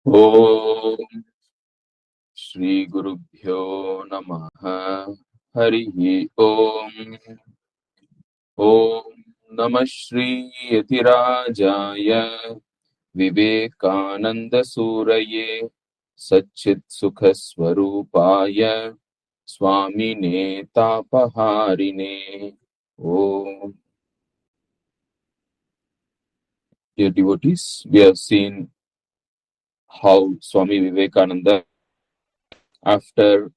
ॐ श्रीगुरुभ्यो नमः। हरिः ॐ। ॐ नमः श्रीयतिराजाय विवेकानन्दसूरये सच्चित्सुखस्वरूपाय स्वामिने तापहारिणे। ॐ. Dear devotees, we have seen how Swami Vivekananda, after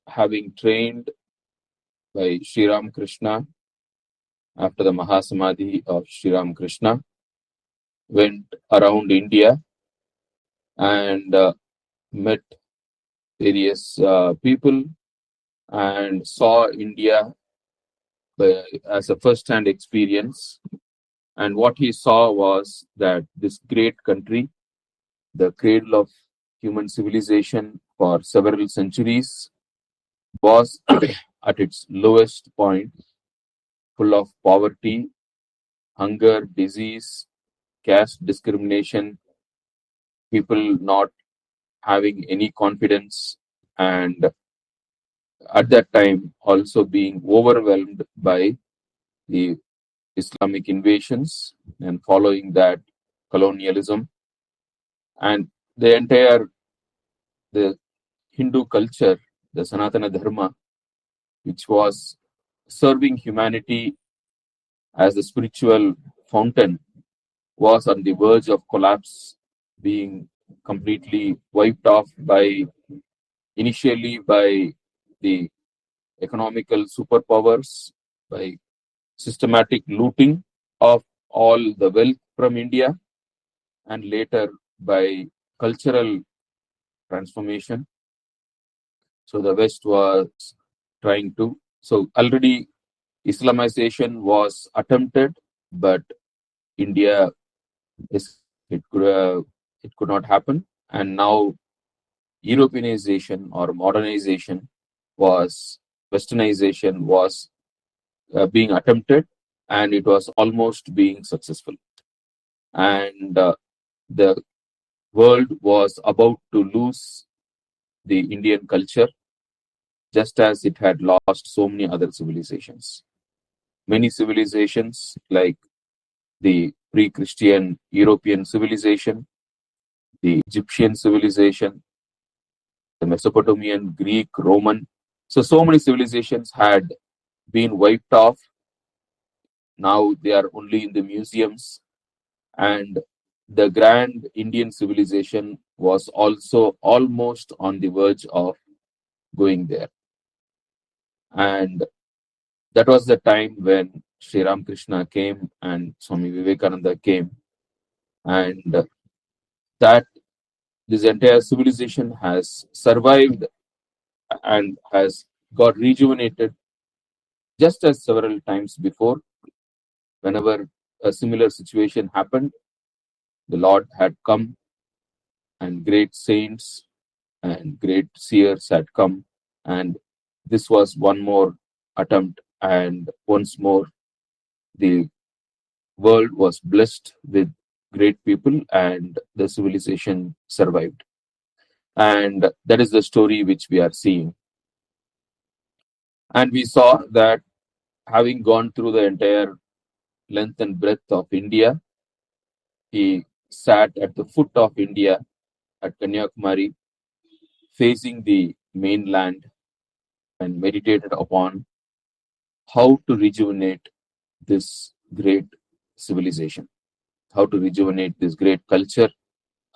having trained by Sri Ramakrishna, after the Mahasamadhi of Sri Ramakrishna, went around India and met various people and saw India as a first-hand experience. And what he saw was that this great country, the cradle of human civilization for several centuries, was at its lowest point, full of poverty, hunger, disease, caste discrimination, people not having any confidence, and at that time also being overwhelmed by the Islamic invasions and following that colonialism, and the entire the Hindu culture, the Sanatana Dharma, which was serving humanity as the spiritual fountain, was on the verge of collapse, being completely wiped off initially by the economical superpowers, by systematic looting of all the wealth from India, and later by cultural transformation. So the West was trying to, so already Islamization was attempted, but India it could not happen, and now Europeanization or modernization Westernization was being attempted, and it was almost being successful. And the world was about to lose the Indian culture, just as it had lost so many other civilizations. Many civilizations, like the pre-Christian European civilization, the Egyptian civilization, the Mesopotamian, Greek, Roman. So many civilizations had been wiped off. Now they are only in the museums. And the grand Indian civilization was also almost on the verge of going there. And that was the time when Sri Ramakrishna came and Swami Vivekananda came. And that this entire civilization has survived and has got rejuvenated, just as several times before. Whenever a similar situation happened, the Lord had come, and great saints and great seers had come, and this was one more attempt, and once more the world was blessed with great people and the civilization survived. And that is the story which we are seeing. And we saw that, having gone through the entire length and breadth of India, he sat at the foot of India at Kanyakumari, facing the mainland, and meditated upon how to rejuvenate this great civilization, how to rejuvenate this great culture,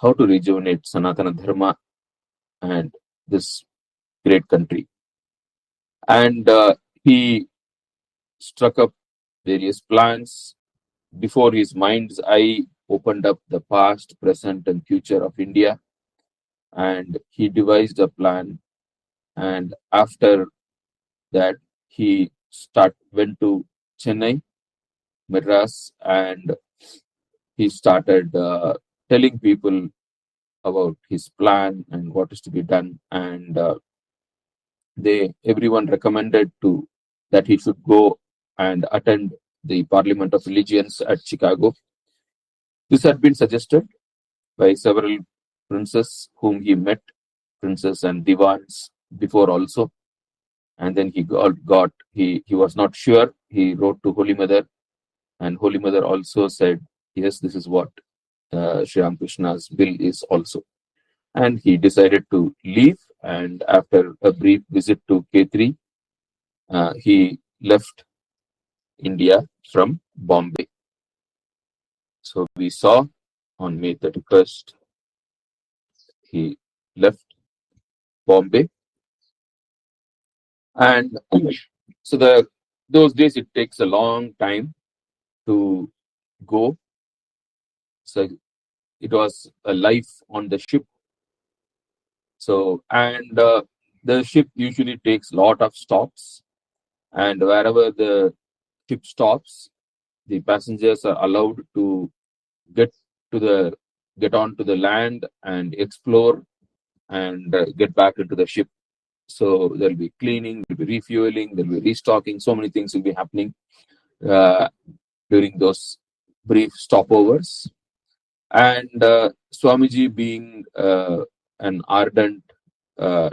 how to rejuvenate Sanatana Dharma and this great country. And he struck up various plans. Before his mind's eye opened up the past, present, and future of India, and he devised a plan. And after that, he went to Chennai, Madras, and he started telling people about his plan and what is to be done. And everyone recommended that he should go and attend the Parliament of Religions at Chicago. This had been suggested by several princess whom he met, princess and divans before also. And then he was not sure. He wrote to Holy Mother, and Holy Mother also said, yes, this is what Sri Ramakrishna's will is also. And he decided to leave. And after a brief visit to K3, he left India from Bombay. So we saw on May 31st, he left Bombay. And so those days it takes a long time to go. So it was a life on the ship. So, and the ship usually takes a lot of stops, and wherever the ship stops, the passengers are allowed to get get onto the land and explore and get back into the ship. So there'll be cleaning, there'll be refueling, there'll be restocking. So many things will be happening uh, during those brief stopovers. And Swamiji, being an ardent uh,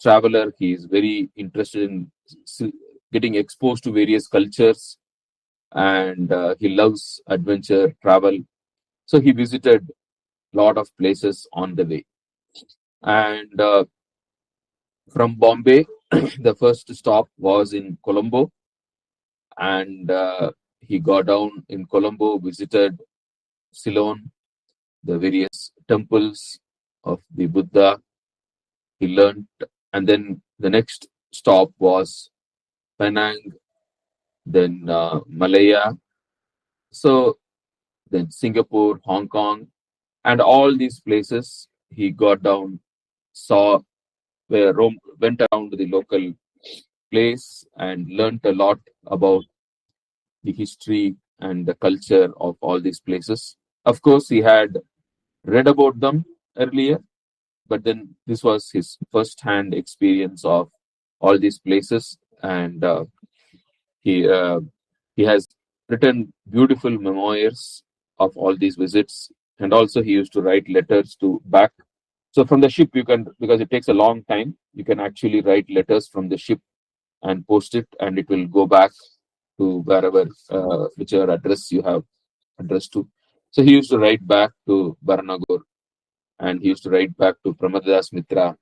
traveler, he is very interested in getting exposed to various cultures, and he loves adventure travel. So he visited a lot of places on the way. And from Bombay, the first stop was in Colombo, and he got down in Colombo, visited Ceylon, the various temples of the Buddha. He learned, and then the next stop was Penang, then Malaya, so then Singapore, Hong Kong, and all these places he got down, saw, went around to the local place and learned a lot about the history and the culture of all these places. Of course, he had read about them earlier, but then this was his first-hand experience of all these places, and he uh, he has written beautiful memoirs of all these visits, and also he used to write letters to back. So from the ship, you can, because it takes a long time, you can actually write letters from the ship and post it, and it will go back to wherever, whichever address you have addressed to. So he used to write back to Baranagor, and he used to write back to Pramadadas Mitra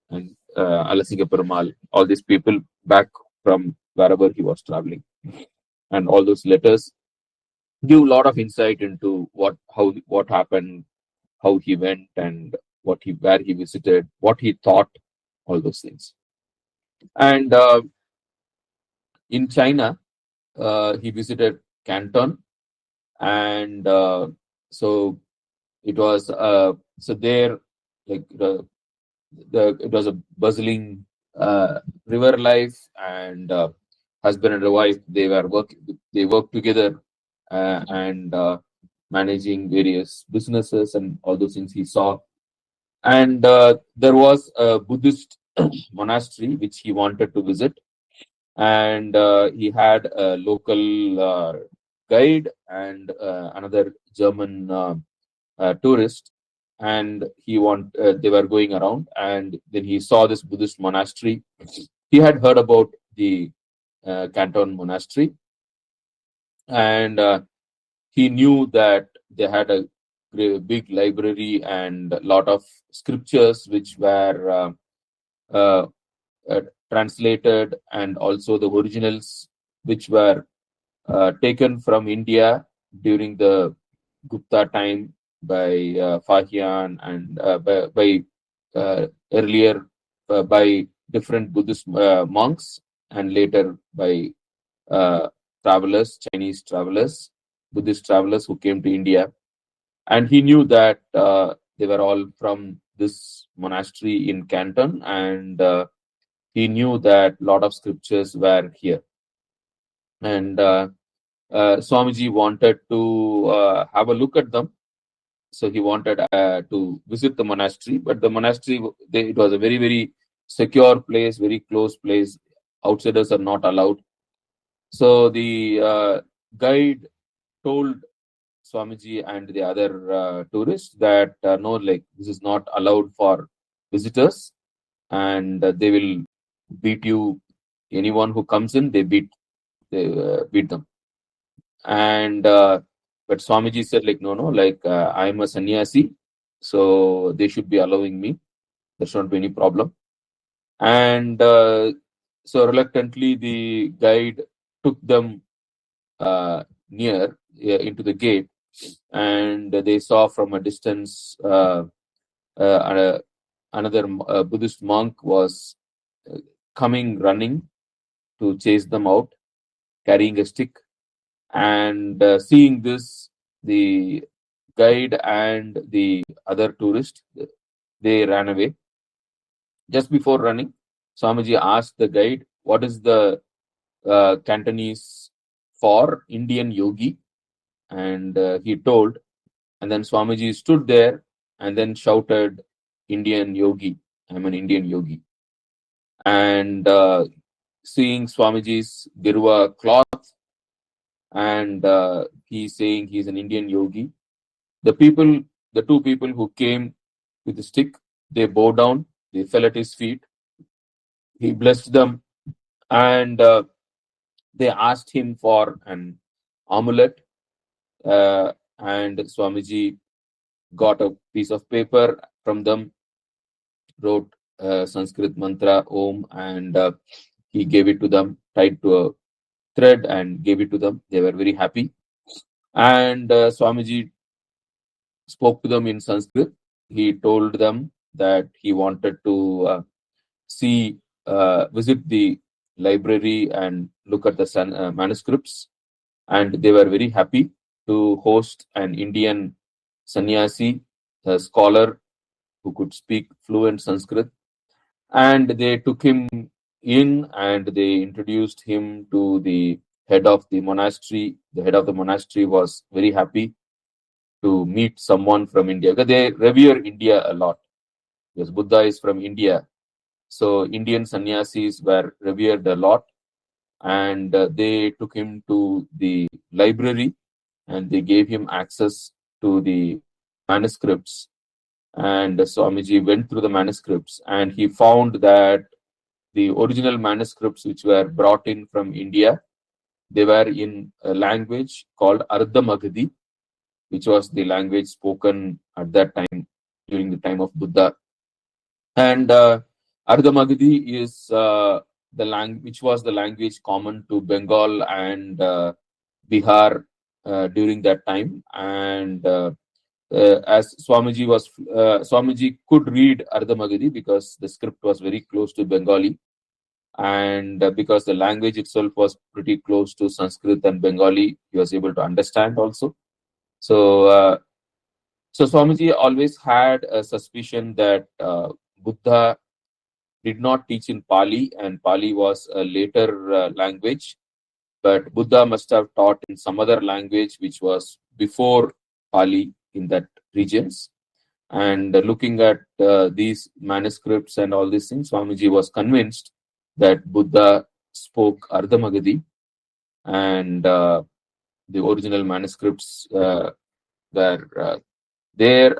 and Alasinga Perumal, all these people back from wherever he was traveling. And all those letters give a lot of insight into what happened, how he went, and where he visited, what he thought, all those things. And in China, he visited Canton, and so it was so there, like it was a bustling river life, and husband and wife, they worked together, and managing various businesses and all those things he saw. And there was a Buddhist monastery which he wanted to visit, and he had a local guide and another German tourist, and they were going around, and then he saw this Buddhist monastery. He had heard about the Canton monastery, and he knew that they had a big library and a lot of scriptures which were uh, translated, and also the originals which were taken from India during the Gupta time by Fahian, and by earlier by different Buddhist monks, and later by Chinese travelers, Buddhist travelers who came to India. And he knew that they were all from this monastery in Canton, and he knew that a lot of scriptures were here. And Swamiji wanted to have a look at them. So he wanted to visit the monastery, but the monastery, it was a very, very secure place, very close place. Outsiders are not allowed. So the guide told Swamiji and the other tourists that no, like this is not allowed for visitors, and they will beat you. Anyone who comes in, they beat them. And but Swamiji said, like, no, like I am a sannyasi, so they should be allowing me. There should not be any problem. And so reluctantly, the guide took them near into the gate, and they saw from a distance uh, another Buddhist monk was coming running to chase them out, carrying a stick. And seeing this, the guide and the other tourist, they ran away. Just before running, Swamiji asked the guide, "What is the Cantonese for Indian yogi?" And he told. And then Swamiji stood there and then shouted, "Indian yogi, I'm an Indian yogi." And seeing Swamiji's Girwa cloth, and he's saying he's an Indian yogi, the two people who came with the stick, they bowed down, they fell at his feet. He blessed them, and they asked him for an amulet. And Swamiji got a piece of paper from them, wrote Sanskrit mantra Om, and he gave it to them, tied to a thread, and gave it to them. They were very happy. And Swamiji spoke to them in Sanskrit. He told them that he wanted to visit the library and look at the manuscripts. And they were very happy to host an Indian sannyasi, a scholar who could speak fluent Sanskrit. And they took him in and they introduced him to the head of the monastery. The head of the monastery was very happy to meet someone from India, because they revere India a lot, because Buddha is from India. So Indian sannyasis were revered a lot, and they took him to the library and they gave him access to the manuscripts. And Swamiji went through the manuscripts and he found that the original manuscripts which were brought in from India, they were in a language called Ardha Magadhi, which was the language spoken at that time during the time of Buddha. And Ardha Magadhi is which was the language common to Bengal and Bihar during that time. And as Swamiji could read Ardha Magadhi because the script was very close to Bengali, and because the language itself was pretty close to Sanskrit and Bengali, he was able to understand also. So Swamiji always had a suspicion that Buddha did not teach in Pali, and Pali was a later language, but Buddha must have taught in some other language which was before Pali in that regions. And looking at these manuscripts and all these things, Swamiji was convinced that Buddha spoke Ardha Magadhi, and the original manuscripts were there,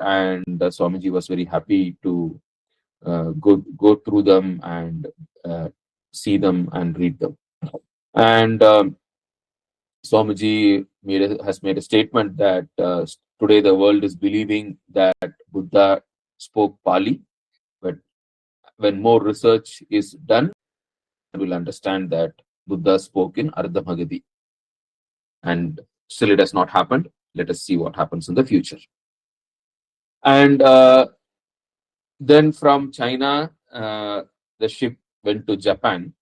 and Swamiji was very happy to go through them and see them and read them. And Swamiji has made a statement that today the world is believing that Buddha spoke Pali, but when more research is done, we'll understand that Buddha spoke in Ardha Magadhi. And still it has not happened. Let us see what happens in the future. And then from China, the ship went to Japan.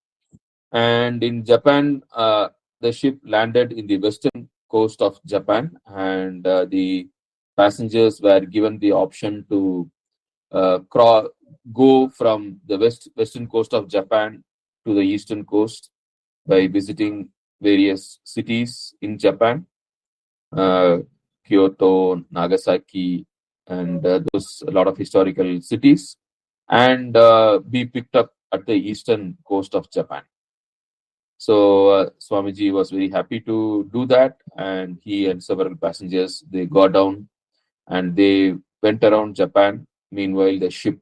And in Japan, the ship landed in the western coast of Japan, and the passengers were given the option to go from the western coast of Japan to the eastern coast by visiting various cities in Japan, Kyoto, Nagasaki, and those a lot of historical cities, and be picked up at the eastern coast of Japan. So Swamiji was very happy to do that, and he and several passengers, they got down and they went around Japan. Meanwhile, the ship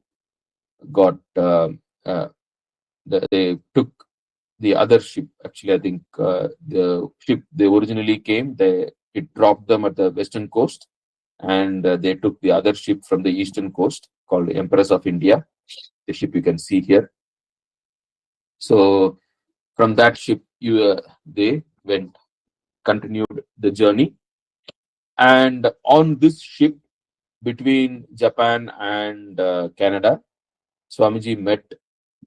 got uh, they took the other ship. Actually, I think the ship they originally came, it dropped them at the western coast, and they took the other ship from the eastern coast called Empress of India. The ship you can see here. So from that ship, they went continued the journey, and on this ship between Japan and Canada, Swamiji met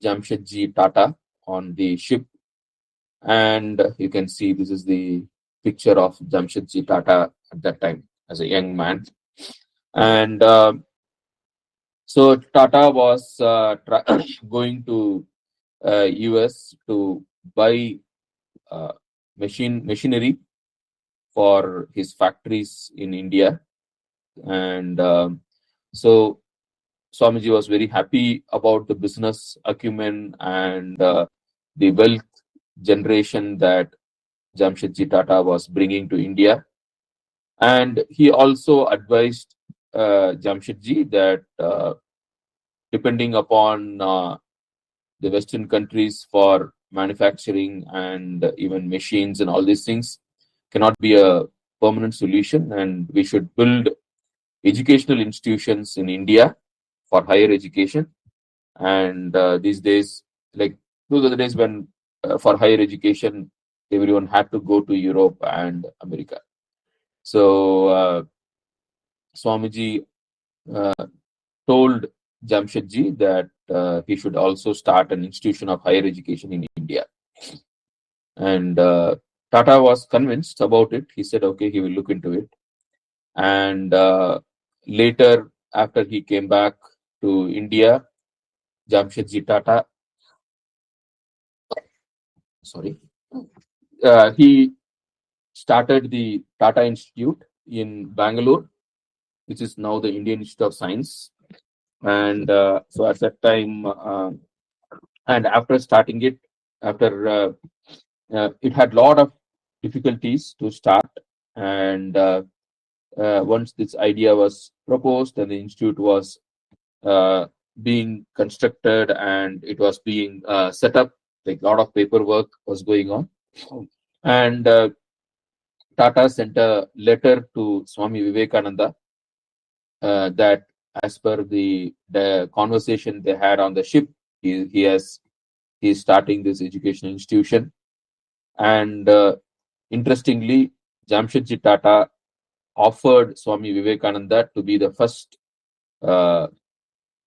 Jamshedji Tata on the ship, and you can see this is the picture of Jamshedji Tata at that time as a young man. And so Tata was going to US to buy uh, machinery for his factories in India, and so Swamiji was very happy about the business acumen and the wealth generation that Jamshedji Tata was bringing to India. And he also advised Jamshedji that depending upon the Western countries for manufacturing and even machines and all these things cannot be a permanent solution, and we should build educational institutions in India for higher education. And these days, like those are the days when for higher education, everyone had to go to Europe and America. So Swamiji told Jamshedji that he should also start an institution of higher education in India. And Tata was convinced about it. He said, okay, he will look into it. And later, after he came back to India, Jamshedji Tata, he started the Tata Institute in Bangalore, which is now the Indian Institute of Science. And so at that time, and after starting it, after it had a lot of difficulties to start, and once this idea was proposed and the institute was uh, being constructed and it was being set up, like a lot of paperwork was going on, and Tata sent a letter to Swami Vivekananda that, as per the conversation they had on the ship, he is starting this educational institution. And interestingly, Jamshedji Tata offered Swami Vivekananda to be the first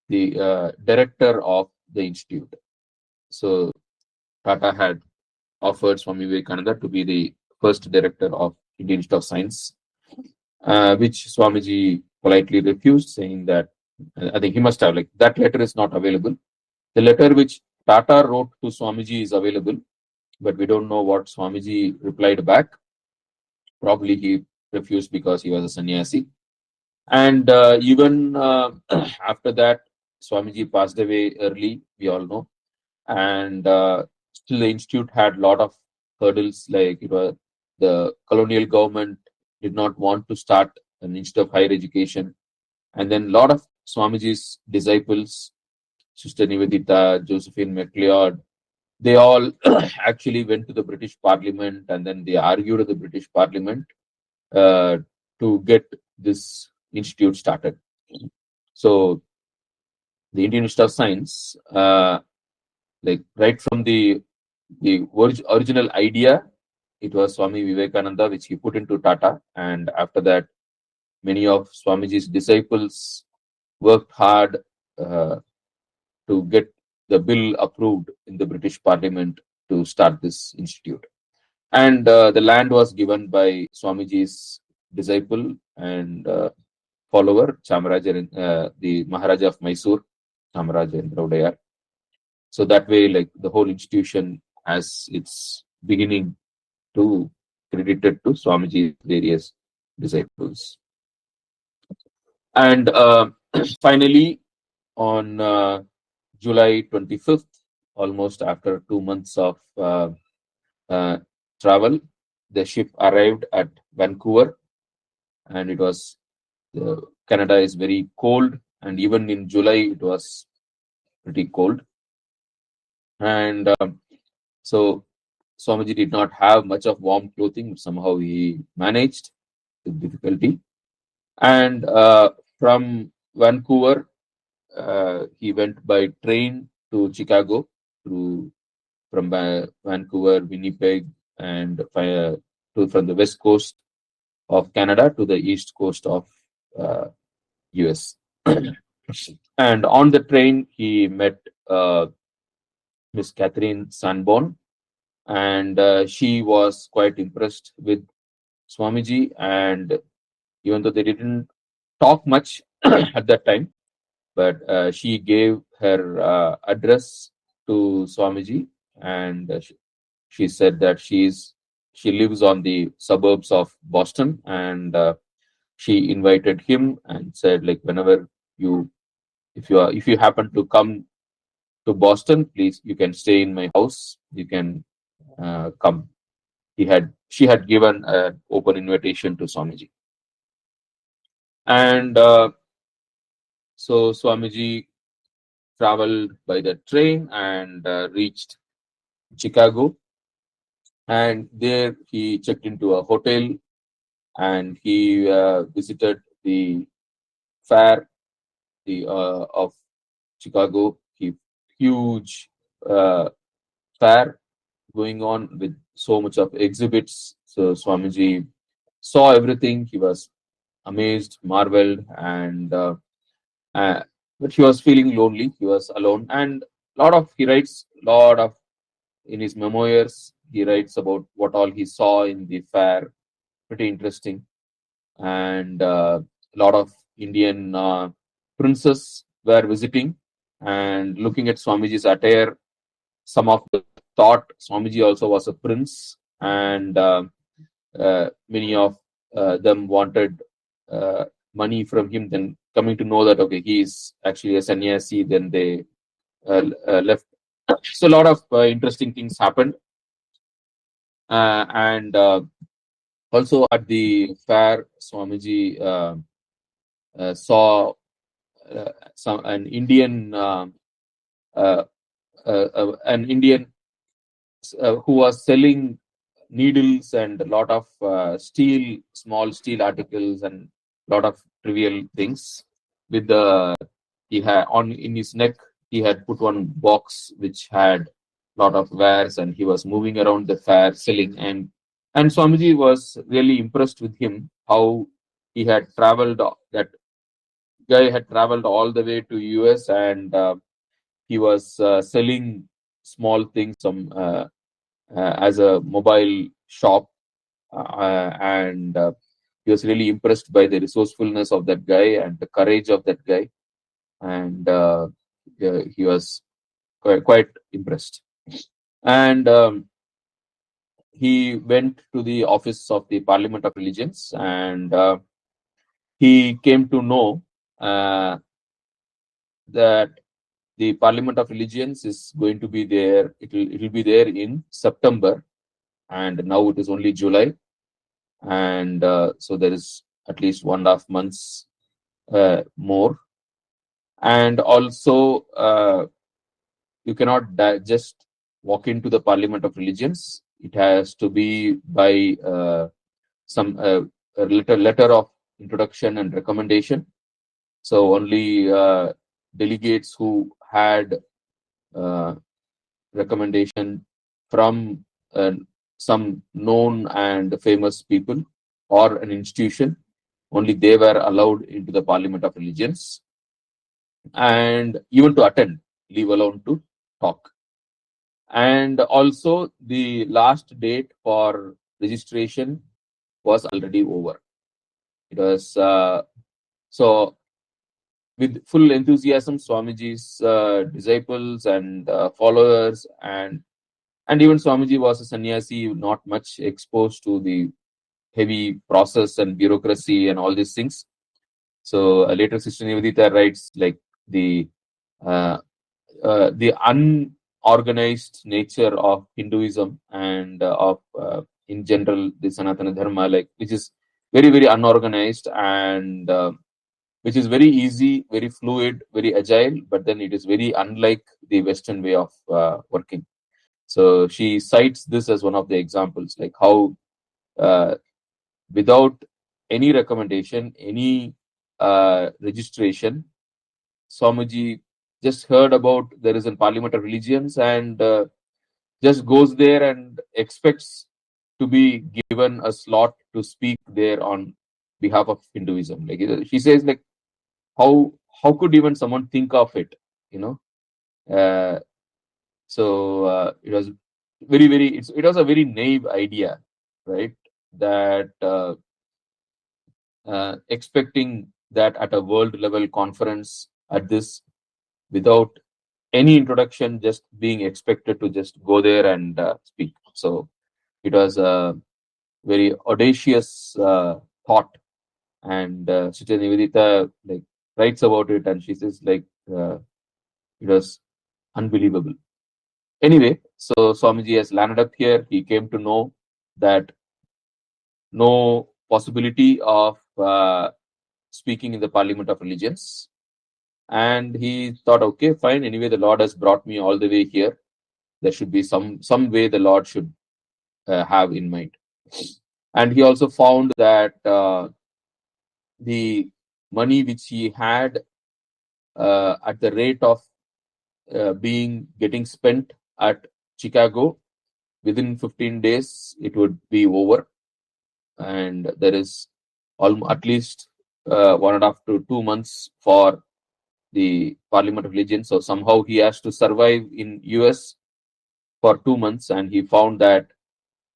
director of the institute. So Tata had offered Swami Vivekananda to be the first director of Indian Institute of Science, which Swamiji politely refused, saying that I think he must have, like, that letter is not available. The letter which Tata wrote to Swamiji is available, but we don't know what Swamiji replied back. Probably he refused because he was a sannyasi. And even after that, Swamiji passed away early, we all know. And still, the institute had a lot of hurdles, like it was the colonial government did not want to start an institute of higher education. And then a lot of Swamiji's disciples, Sister Nivedita, Josephine MacLeod, they all actually went to the British Parliament, and then they argued at the British Parliament uh, to get this institute started. So the Indian Institute of Science, like right from the original idea, it was Swami Vivekananda which he put into Tata, and after that, many of Swamiji's disciples worked hard to get the bill approved in the British Parliament to start this institute. And the land was given by Swamiji's disciple and follower, Chamaraja, the Maharaja of Mysore, Chamaraja Udayar. So that way, like, the whole institution has its beginning to credited to Swamiji's various disciples. And finally, on July 25th, almost after 2 months of travel. The ship arrived at Vancouver, and it was Canada is very cold, and even in July it was pretty cold. And so Swamiji did not have much of warm clothing. Somehow he managed with difficulty. And from Vancouver, he went by train to Chicago through from Vancouver, Winnipeg, and from the west coast of Canada to the east coast of US. And on the train, he met Miss Catherine Sanborn, and she was quite impressed with Swamiji. And even though they didn't talk much at that time, but she gave her address to Swamiji, and she said that she lives on the suburbs of Boston, and she invited him and said, like, whenever you if you happen to come to Boston, please, you can stay in my house. You can come. She had given an open invitation to Swamiji, and so Swamiji traveled by the train and reached Chicago, and there he checked into a hotel, and he visited the fair of Chicago. Huge fair going on with so much of exhibits. So Swamiji saw everything. He was amazed, marveled, and but he was feeling lonely. He was alone, and he writes lot of in his memoirs. He writes about what all he saw in the fair. Pretty interesting, and a lot of Indian princes were visiting and looking at Swamiji's attire. Some of them thought Swamiji also was a prince, and many of them wanted money from him. Then coming to know that okay, he is actually a sannyasi, then they left. So a lot of interesting things happened, and also at the fair, Swamiji saw an Indian who was selling needles and a lot of small steel articles, and a lot of trivial things. With he had on in his neck, he had put one box which had a lot of wares, and he was moving around the fair selling. And Swamiji was really impressed with him, how he had traveled. That guy had traveled all the way to US, and he was selling small things as a mobile shop, and he was really impressed by the resourcefulness of that guy and the courage of that guy, and he was quite impressed. And he went to the office of the Parliament of Religions, and he came to know that the Parliament of Religions is going to be there. It will be there in September, and now it is only July, and so there is at least 1.5 months more. And also, you cannot just walk into the Parliament of Religions. It has to be by some a letter of introduction and recommendation. So only delegates who had recommendation from some known and famous people or an institution, only they were allowed into the Parliament of Religions, and even to attend, leave alone to talk. And also the last date for registration was already over. It was so with full enthusiasm, Swamiji's disciples and followers, and even Swamiji was a sannyasi, not much exposed to the heavy process and bureaucracy and all these things. So later Sister Nivedita writes like the organized nature of Hinduism and of in general the Sanatana Dharma, like which is very very unorganized and which is very easy, very fluid, very agile, but then it is very unlike the Western way of working. So she cites this as one of the examples, like how uh, without any recommendation, any registration, Swamiji just heard about there is a Parliament of Religions and just goes there and expects to be given a slot to speak there on behalf of Hinduism. Like she says, like how could even someone think of it? You know, uh, it was very very. It was a very naive idea, right? That expecting that at a world level conference at this without any introduction, just being expected to just go there and speak. So it was a very audacious thought, and Sita Nivedita like writes about it, and she says like it was unbelievable. Anyway, so Swamiji has landed up here. He came to know that no possibility of speaking in the Parliament of Religions, and he thought, okay, fine. Anyway, the Lord has brought me all the way here. There should be some way the Lord should have in mind. And he also found that the money which he had at the rate of getting spent at Chicago, within 15 days it would be over, and there is at least 1.5 to 2 months for the Parliament of Religion. So somehow he has to survive in US for 2 months, and he found that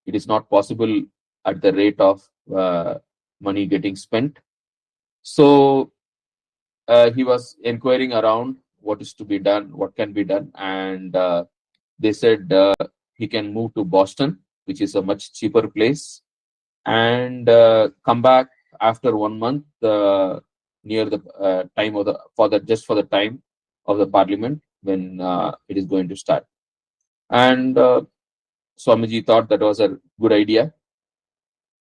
it is not possible at the rate of money getting spent. So he was inquiring around what is to be done, what can be done, and they said he can move to Boston, which is a much cheaper place, and come back after 1 month near the time of the time of the Parliament when it is going to start. And Swamiji thought that was a good idea,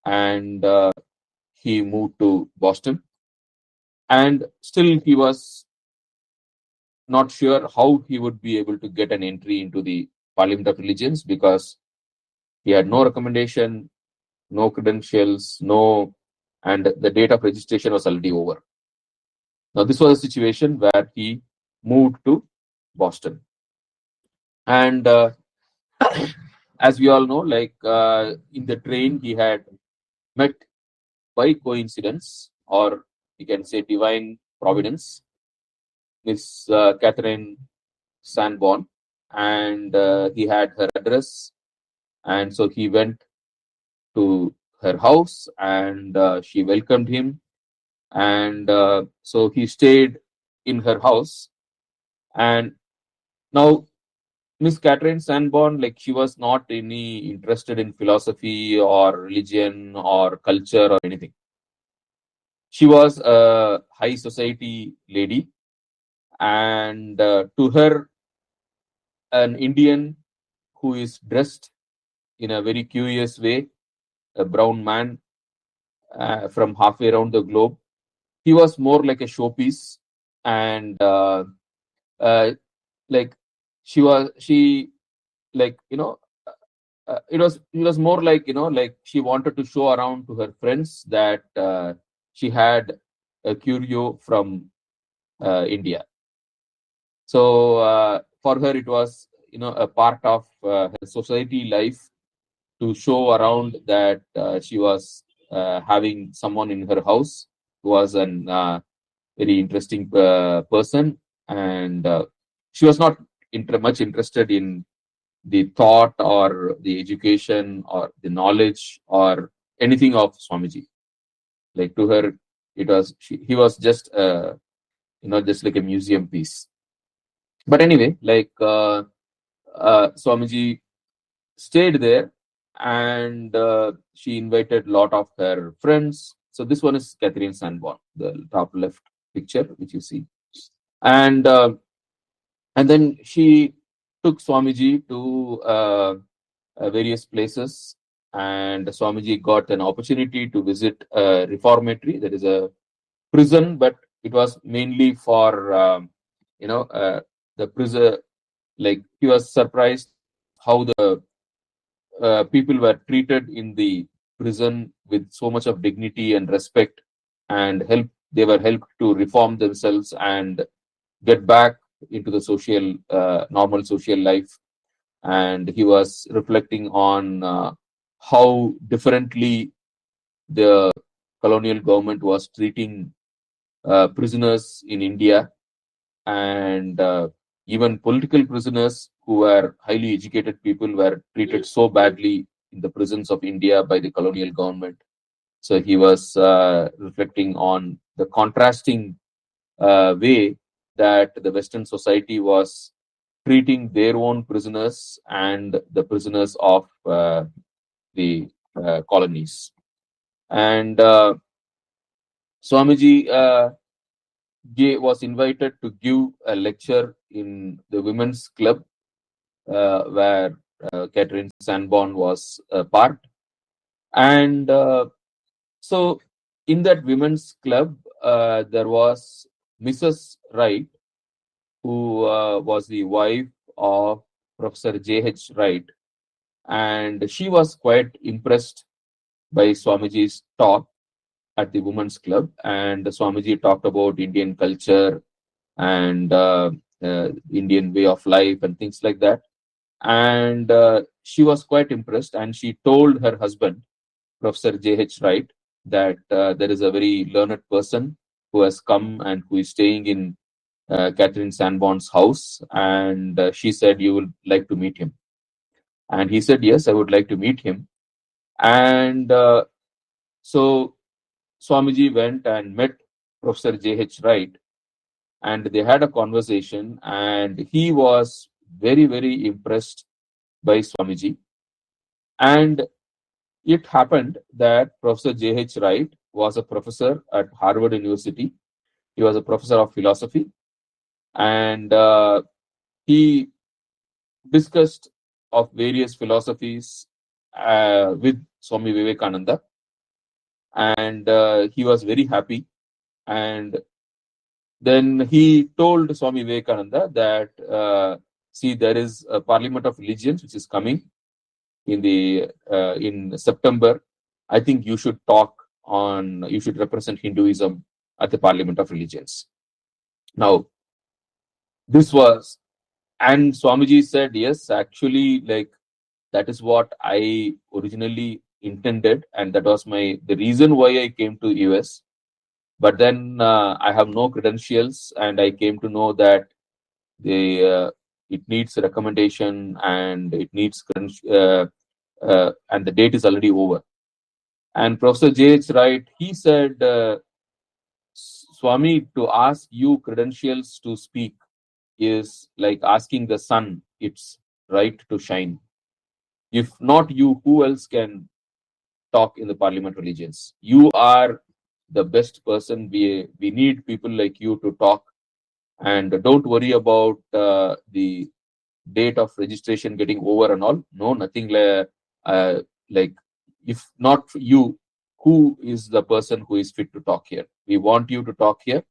and he moved to Boston. And still, he was not sure how he would be able to get an entry into the Parliament of Religions because he had no recommendation, no credentials, and the date of registration was already over. Now, this was a situation where he moved to Boston. And as we all know, like in the train, he had met by coincidence, or you can say divine providence, Miss Catherine Sanborn, and he had her address, and so he went to her house, and she welcomed him, and so he stayed in her house. And now Miss Catherine Sanborn, like she was not any interested in philosophy or religion or culture or anything. She was a high society lady, and to her, an Indian who is dressed in a very curious way, a brown man from halfway around the globe, he was more like a showpiece, and like she like it was more like like she wanted to show around to her friends that she had a curio from India. So for her it was a part of her society life to show around that she was having someone in her house who was an very interesting person, and she was not much interested in the thought or the education or the knowledge or anything of Swamiji. Like to her, he was just just like a museum piece. But anyway, like Swamiji stayed there, and she invited a lot of her friends. So this one is Catherine Sanborn, the top left picture which you see, and then she took Swamiji to various places, and Swamiji got an opportunity to visit a reformatory, that is a prison, but it was mainly for the prison. Like, he was surprised how the people were treated in the prison with so much of dignity and respect, and help. They were helped to reform themselves and get back into the social, normal social life. And he was reflecting on how differently the colonial government was treating prisoners in India, and even political prisoners who were highly educated people were treated so badly in the prisons of India by the colonial government. So he was reflecting on the contrasting way that the Western society was treating their own prisoners and the prisoners of the colonies. And Swamiji was invited to give a lecture in the women's club where Catherine Sanborn was part. And so, in that women's club, there was Mrs. Wright, who was the wife of Professor J.H. Wright, and she was quite impressed by Swamiji's talk at the women's club. And Swamiji talked about Indian culture and Indian way of life and things like that. And she was quite impressed, and she told her husband, Professor J.H. Wright, that there is a very learned person who has come and who is staying in Catherine Sanborn's house, and she said, "You would like to meet him." And he said, "Yes, I would like to meet him." And so Swamiji went and met Professor J.H. Wright, and they had a conversation, and he was very, very impressed by Swamiji. And it happened that Professor J.H. Wright was a professor at Harvard University. He was a professor of philosophy, and he discussed of various philosophies with Swami Vivekananda, and he was very happy. And then he told Swami Vivekananda that, see, there is a Parliament of Religions which is coming in September. I think you should you should represent Hinduism at the Parliament of Religions. Now, this was, and Swamiji said, yes, actually, like, that is what I originally intended, and that was the reason why I came to US. But then I have no credentials, and I came to know that it needs recommendation, and it needs and the date is already over. And Professor J.H. Wright, he said, Swami, to ask you credentials to speak is like asking the sun its right to shine. If not you, who else can talk in the Parliament Religions? You are the best person. We need people like you to talk. And don't worry about the date of registration getting over and all. No, nothing like, if not you, who is the person who is fit to talk here? We want you to talk here.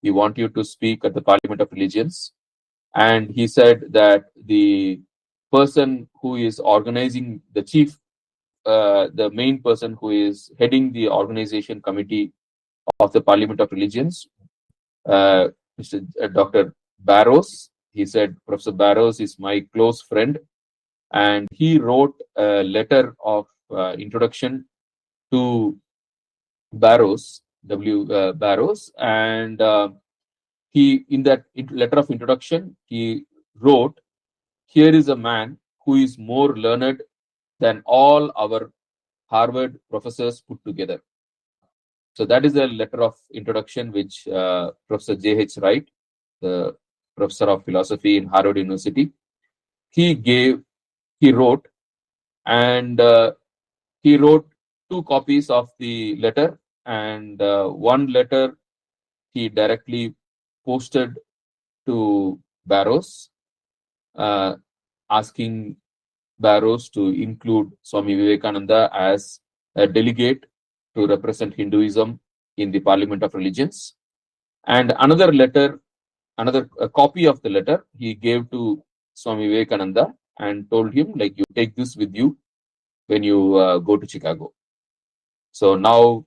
We want you to speak at the Parliament of Religions. And he said that the person who is organizing, the chief, the main person who is heading the organization committee of the Parliament of Religions, Mr. Dr. Barrows, he said, Professor Barrows is my close friend, and he wrote a letter of introduction to Barrows, Barrows, and he, in that letter of introduction, he wrote, "Here is a man who is more learned than all our Harvard professors put together." So that is a letter of introduction which Professor J.H. Wright, the professor of philosophy in Harvard University, he wrote, and he wrote 2 copies of the letter, and one letter he directly posted to Barrows. asking Barrows to include Swami Vivekananda as a delegate to represent Hinduism in the Parliament of Religions. And another letter, a copy of the letter he gave to Swami Vivekananda and told him, like, you take this with you when you go to Chicago. So now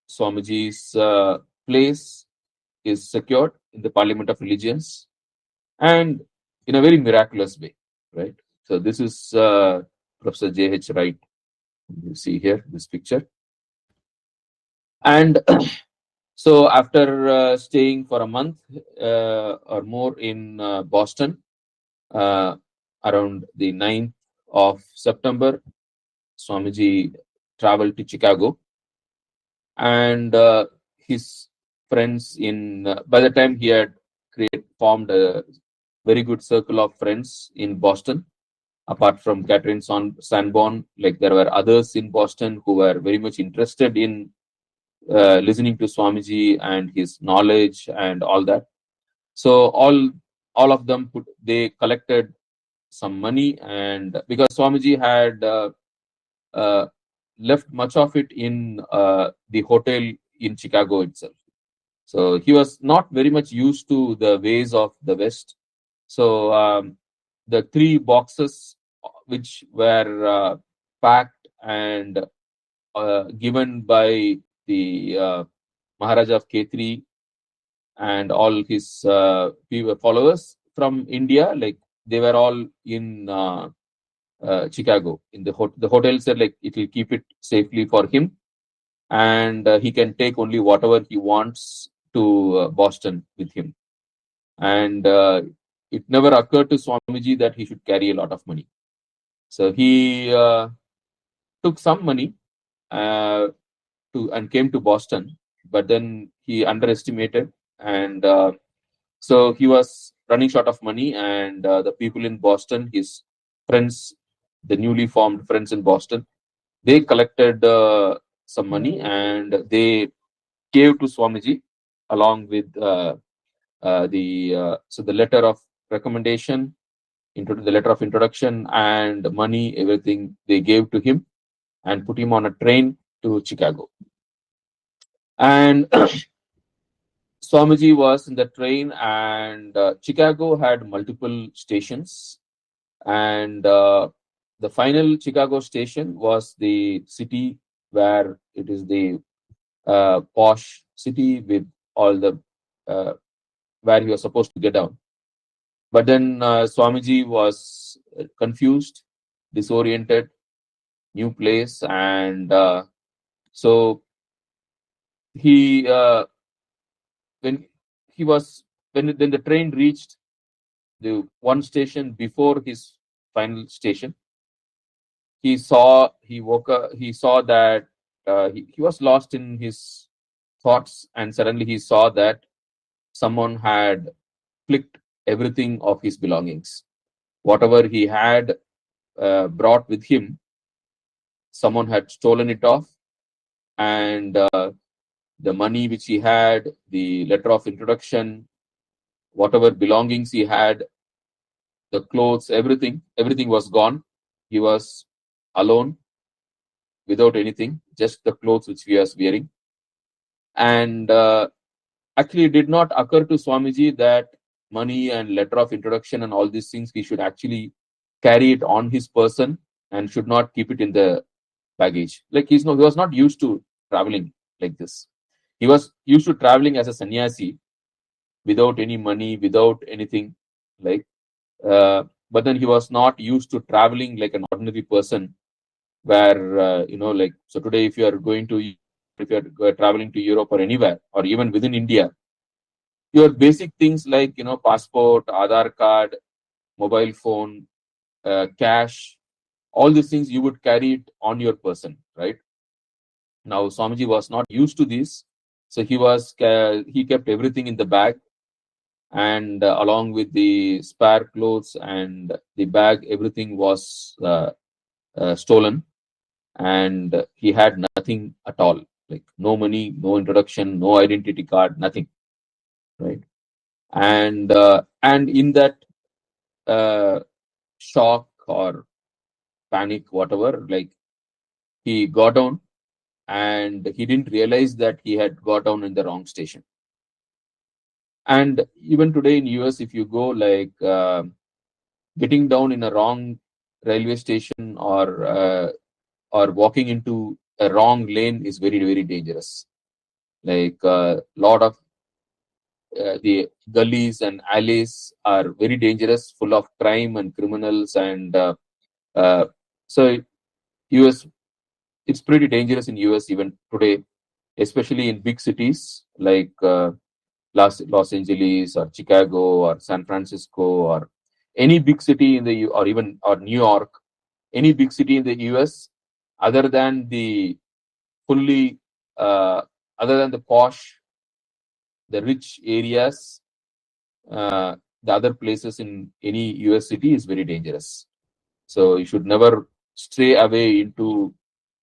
Swamiji's place is secured in the Parliament of Religions, and in a very miraculous way, right? So this is Professor J.H. Wright. You see here this picture. And so after staying for a month or more in Boston, around the 9th of September, Swamiji traveled to Chicago, and his friends by the time he had formed a very good circle of friends in Boston. Apart from Catherine Sanborn, like, there were others in Boston who were very much interested in listening to Swamiji and his knowledge and all that. So all of them they collected some money, and because Swamiji had left much of it in the hotel in Chicago itself. So he was not very much used to the ways of the West. So the 3 boxes which were packed and given by the Maharaja of Khetri and all his followers from India, like, they were all in Chicago. In the hotel said, like, it will keep it safely for him, and he can take only whatever he wants to Boston with him. And it never occurred to Swamiji that he should carry a lot of money. So he took some money and came to Boston, but then he underestimated, and so he was running short of money. And the people in Boston, his friends, the newly formed friends in Boston, they collected some money and they gave to Swamiji along with the letter of recommendation, into the letter of introduction, and money, everything they gave to him and put him on a train to Chicago. And Swamiji was in the train, and Chicago had multiple stations, and the final Chicago station was the city where it is the posh city with all the where he was supposed to get down. But then Swamiji was confused, disoriented, new place, and so he when the train reached the one station before his final station, he saw that he was lost in his thoughts, and suddenly he saw that someone had flicked everything of his belongings. Whatever he had brought with him, someone had stolen it off, and the money which he had, the letter of introduction, whatever belongings he had, the clothes, everything was gone. He was alone, without anything, just the clothes which he was wearing. And actually, it did not occur to Swamiji that money and letter of introduction and all these things, he should actually carry it on his person and should not keep it in the baggage. Like, he was not used to traveling like this. He was used to traveling as a sannyasi, without any money, without anything, like. But then he was not used to traveling like an ordinary person, where like, so today if you are traveling to Europe or anywhere, or even within India, your basic things like passport, Aadhaar card, mobile phone, cash, all these things you would carry it on your person, right? Now Swamiji was not used to this, so he kept everything in the bag, and along with the spare clothes and the bag, everything was stolen, and he had nothing at all, like no money, no introduction, no identity card, nothing, right? And in that shock or panic, whatever. Like he got down and he didn't realize that he had got down in the wrong station. And even today in US, if you go, like getting down in a wrong railway station or walking into a wrong lane is very, very dangerous. Like a lot of the gullies and alleys are very dangerous, full of crime and criminals, and uh, so US, it's pretty dangerous in US even today, especially in big cities like Los Angeles or Chicago or San Francisco or any big city in the or even or New York, any big city in the US, other than the fully uh, other than the posh, the rich areas, the other places in any US city is very dangerous. So you should never stray away into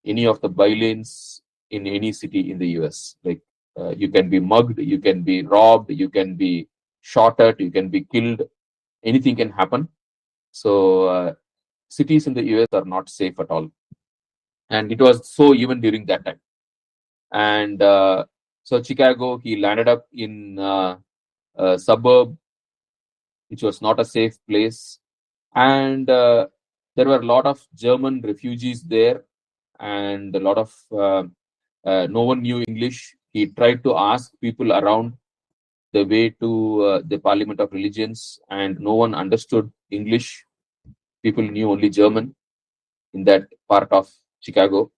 any of the bylanes in any city in the US. Like you can be mugged, you can be robbed, you can be shot at, you can be killed. Anything can happen. So cities in the US are not safe at all, and it was so even during that time. And so Chicago, he landed up in a suburb which was not a safe place, and there were a lot of German refugees there, and a lot of no one knew English. He tried to ask people around the way to the Parliament of Religions, and no one understood English. People knew only German in that part of Chicago,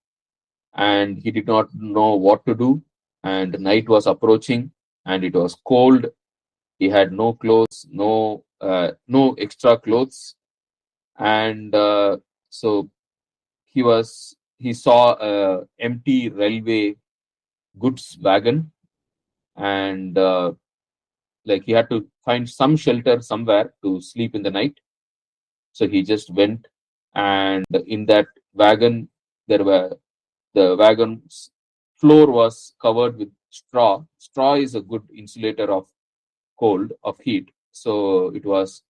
and he did not know what to do. And night was approaching, and it was cold. He had no clothes, no extra clothes, and so he saw a empty railway goods wagon, and like he had to find some shelter somewhere to sleep in the night. So he just went, and in that wagon, the wagon's floor was covered with straw. Straw is a good insulator of cold, of heat. So it was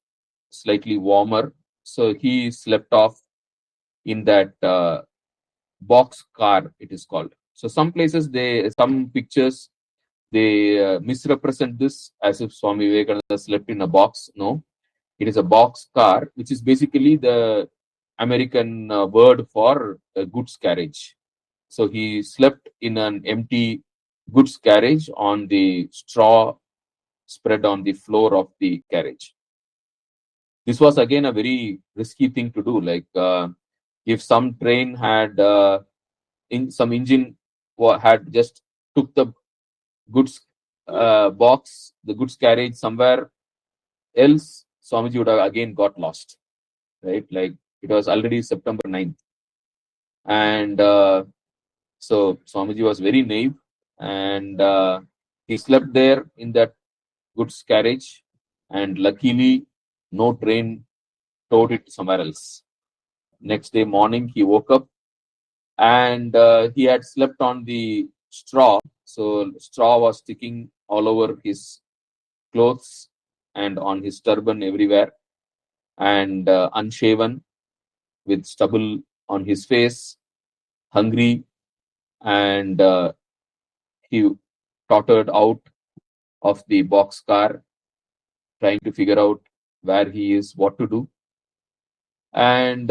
slightly warmer. So he slept off in that box car, it is called. So some places, some pictures, they misrepresent this as if Swami Vivekananda slept in a box. No, it is a box car, which is basically the American word for a goods carriage. So he slept in an empty goods carriage on the straw spread on the floor of the carriage. This was again a very risky thing to do. Like if some train had some engine had just took the goods box, the goods carriage somewhere else, Swamiji would have again got lost, right? Like it was already September 9th. And so Swamiji was very naive, and he slept there in that goods carriage, and luckily no train towed it somewhere else. Next day morning, he woke up, and he had slept on the straw. So straw was sticking all over his clothes and on his turban everywhere, and unshaven with stubble on his face, hungry, and he tottered out of the box car, trying to figure out where he is, what to do. And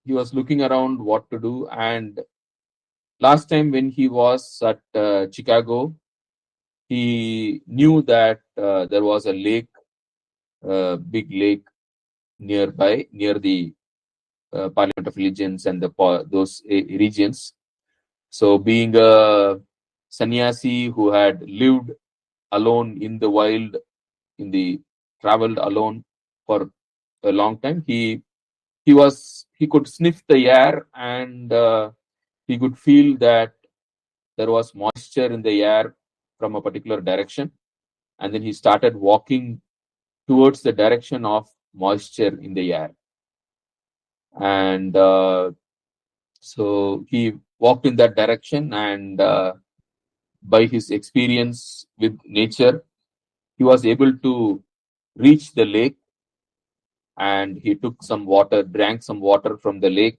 he was looking around what to do. And last time when he was at Chicago, he knew that there was a lake, big lake nearby, near the Parliament of Religions and those regions. So being a sannyasi who had lived alone in the wild, traveled alone for a long time, he could sniff the air, and he could feel that there was moisture in the air from a particular direction, and then he started walking towards the direction of moisture in the air. And so he walked in that direction, and by his experience with nature, he was able to reach the lake. and he took some water, drank some water from the lake,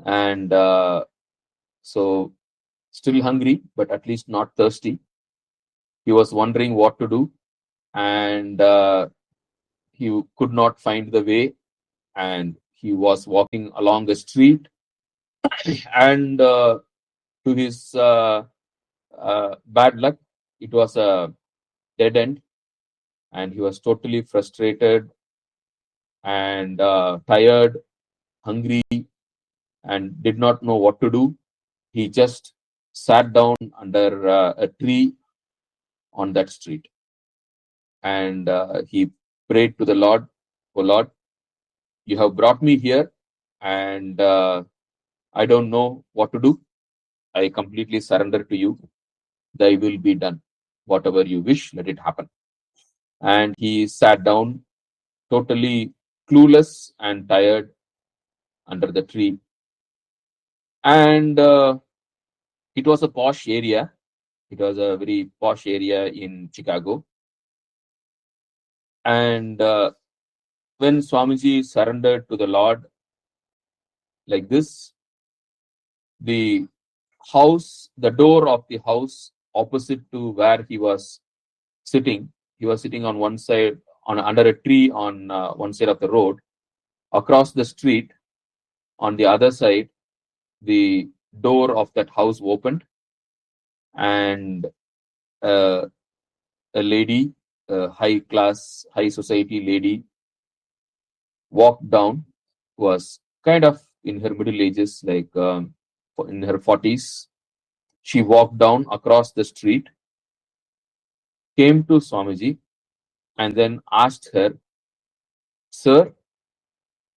and so still hungry, but at least not thirsty. He was wondering what to do, and he could not find the way, and he was walking along the street, and to his bad luck, it was a dead end, and he was totally frustrated and tired, hungry, and did not know what to do. He just sat down under a tree on that street, and he prayed to the Lord, "Oh Lord, you have brought me here, and I don't know what to do. I completely surrender to you. Thy will be done. Whatever you wish, let it happen." And he sat down, totally clueless and tired, under the tree. And it was a posh area. It was a very posh area in Chicago. And when Swamiji surrendered to the Lord like this, the house, the door of the house opposite to where he was sitting on one side, under a tree on one side of the road. Across the street, on the other side, the door of that house opened, and a lady, a high society lady, walked down. Was kind of in her middle ages, like in her 40s. She walked down across the street, came to Swamiji, and then asked her, "Sir,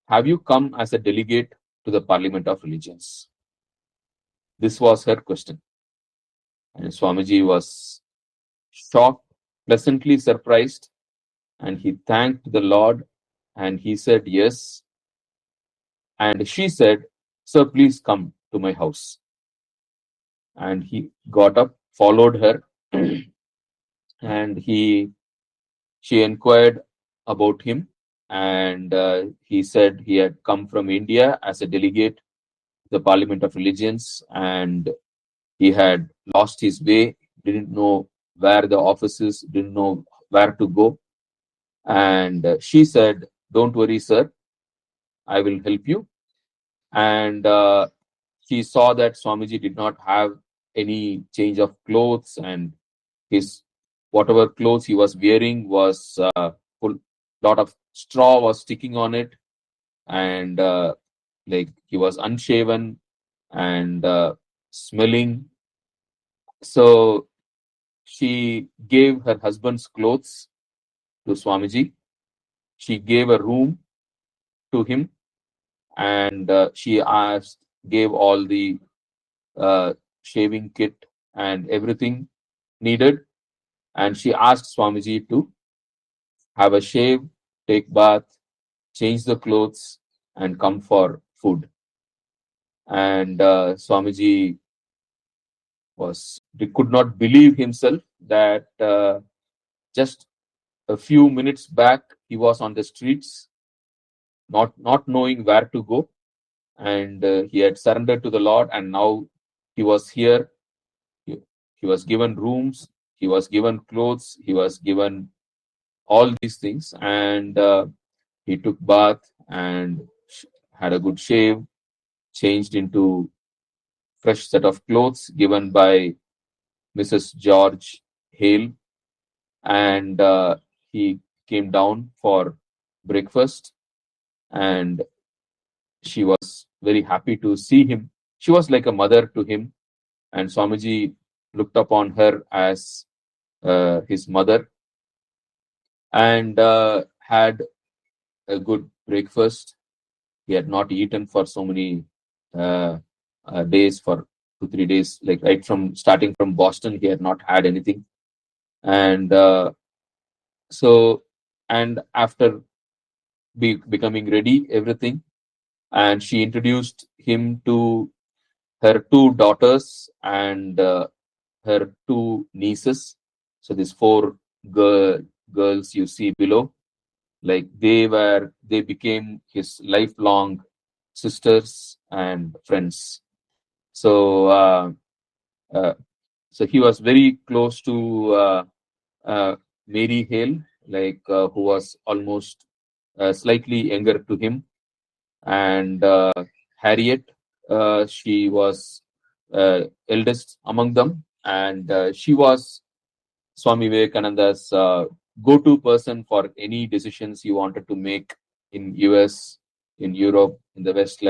have you come as a delegate to the Parliament of Religions?" This was her question. And Swamiji was shocked, pleasantly surprised, and he thanked the Lord, and he said, "Yes." And she said, "Sir, please come to my house." And he got up, followed her, and she inquired about him, and he said he had come from India as a delegate to the Parliament of Religions, and he had lost his way, didn't know where the office is, didn't know where to go. And she said, "Don't worry, sir, I will help you." And she saw that Swamiji did not have any change of clothes, and his whatever clothes he was wearing was full. Lot of straw was sticking on it, and like he was unshaven and smelling. So she gave her husband's clothes to Swamiji. She gave a room to him, and she gave all the shaving kit and everything needed. And she asked Swamiji to have a shave, take bath, change the clothes, and come for food. And Swamiji could not believe himself that just a few minutes back he was on the streets, not knowing where to go, and he had surrendered to the Lord, and now he was here. He was given rooms, he was given clothes, he was given all these things, and he took bath and had a good shave, changed into fresh set of clothes given by Mrs. George Hale, and he came down for breakfast, and she was very happy to see him. She was like a mother to him, and Swamiji looked upon her as his mother, and had a good breakfast. He had not eaten for so many days, for 2-3 days, like right from starting from Boston, he had not had anything. And and after becoming ready, everything, and she introduced him to her 2 daughters and her 2 nieces. So these 4 girls you see below, Like they became his lifelong sisters and friends. So uh, so he was very close to uh, Mary Hale, who was almost slightly younger to him, and Harriet. She was eldest among them, and she was Swami Vivekananda's go-to person for any decisions he wanted to make in US, in Europe, in the West.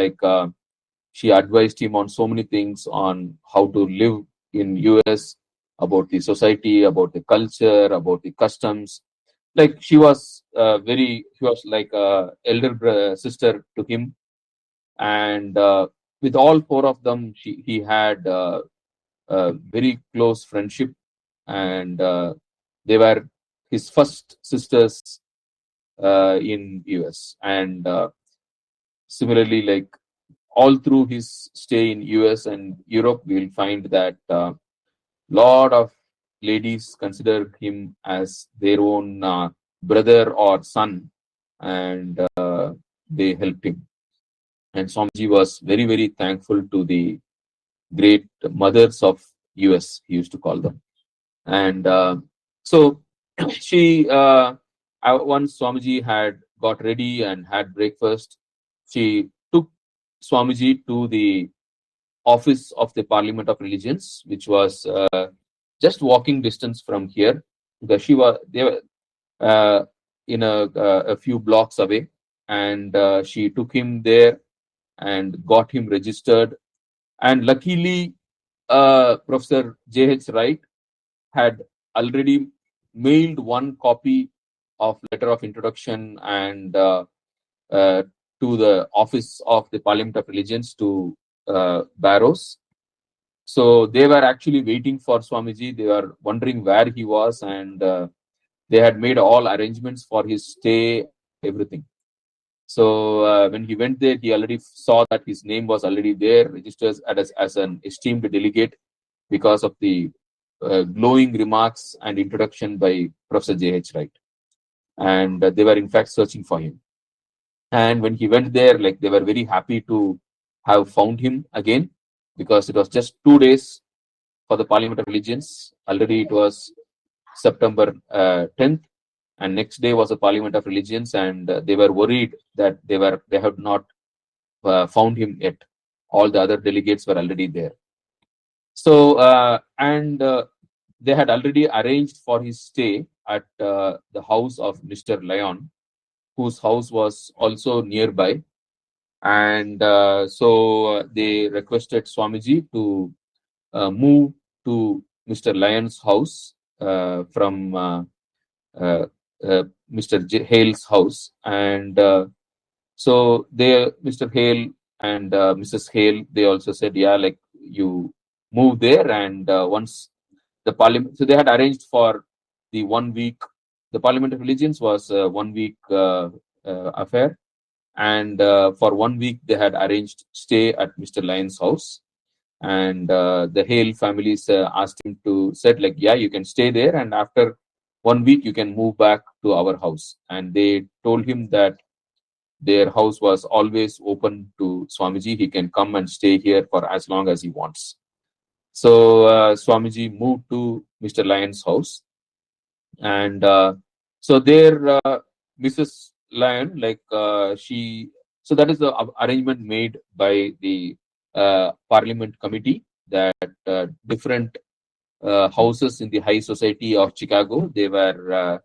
She advised him on so many things on how to live in US, about the society, about the culture, about the customs. Like she was like a sister to him, and with all four of them, he had a very close friendship, and they were his first sisters in US. And similarly, like all through his stay in US and Europe, we'll find that lot of ladies consider him as their own brother or son, and they helped him. And Swamiji was very, very thankful to the great mothers of US, he used to call them. And so she, once Swamiji had got ready and had breakfast, she took Swamiji to the office of the Parliament of Religions, which was just walking distance from here. Because they were in a few blocks away, and she took him there and got him registered. And luckily, Professor J.H. Wright had already mailed one copy of letter of introduction and uh, to the office of the Parliament of Religions, to Barrows. So they were actually waiting for Swamiji. They were wondering where he was, and they had made all arrangements for his stay, everything. So when he went there, he already saw that his name was already there, registered as an esteemed delegate, because of the glowing remarks and introduction by Professor J.H. Wright. And they were in fact searching for him. And when he went there, like, they were very happy to have found him again, because it was just 2 days for the Parliament of Religions. Already it was September 10th, and next day was the Parliament of Religions, and they were worried that they had not found him yet. All the other delegates were already there. So and they had already arranged for his stay at the house of Mr. Lyon, whose house was also nearby. And so they requested Swamiji to move to Mr. Lyon's house from uh, Mr. Hale's house. And so Mr. Hale and Mrs. Hale, they also said, yeah, like, you move there, and once the Parliament, so they had arranged for the 1 week. The Parliament of Religions was a 1 week affair, and for 1 week they had arranged stay at Mr. Lyon's house. And the Hale families asked him to said, like, yeah, you can stay there, and after 1 week you can move back to our house. And they told him that their house was always open to Swamiji. He can come and stay here for as long as he wants. So Swamiji moved to Mr. Lyon's house, and so there, Mrs. Lyon, so that is the arrangement made by the Parliament Committee, that different houses in the high society of Chicago, they were